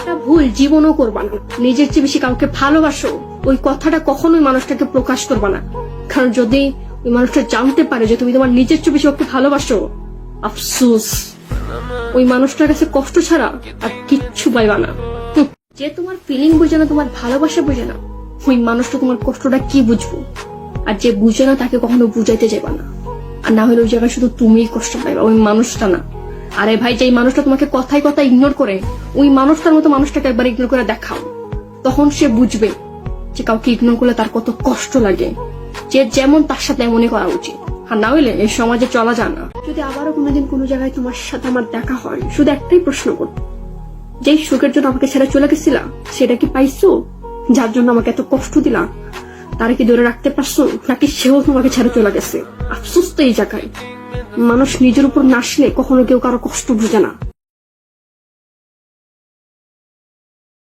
একটা ভুল জীবনও করবা না, নিজের চেয়ে বেশি কাউকে ভালোবাসো ওই কথাটা কখনোই মানুষটাকে প্রকাশ করবা না। কারণ যদি ওই মানুষটা জানতে পারে যে তুমি তোমার নিজের চেয়ে বেশি ওকে ভালোবাসো, আফসোস, ওই মানুষটার কাছে কষ্ট ছাড়া আর কিচ্ছু পাইবা না। যে তোমার ফিলিং বুঝে না, তোমার ভালোবাসা বুঝে না, ওই মানুষটা তোমার কষ্টটা কি বুঝবো? আর যে বুঝে না তাকে কখনো বুঝাইতে যাবা না, আর না হলে ওই জায়গায় শুধু তুমিই কষ্ট পাইবা, ওই মানুষটা না। আরে ভাই, যে মানুষটা তোমাকে কথায় কথায় ইগনোর করে, ওই মানুষটার মতো মানুষটাকে একবার ইগনোর করে দেখাও, তখন সে বুঝবে যে কাউকে ইগনোর করলে তার কত কষ্ট লাগে। যে যেমন তার সাথে এমনই করা উচিত, আর না হইলে এই সমাজে চলা যায় না। যদি আবারও কোনোদিন কোনো জায়গায় তোমার সাথে আমার দেখা হয়, শুধু একটাই প্রশ্ন করব, যেই সুখের জন্য আমাকে ছেড়ে চলে গেছিলা সেটা কি পাইছো? যার জন্য আমাকে এত কষ্ট দিলা তারা কি ধরে রাখতে পারছো, নাকি সেও তোমাকে ছেড়ে চলে গেছে? আফসোস তো এই জায়গায়, মানুষ নিজের উপর নাসলে কখনো কেউ কারো কষ্ট বুঝে না।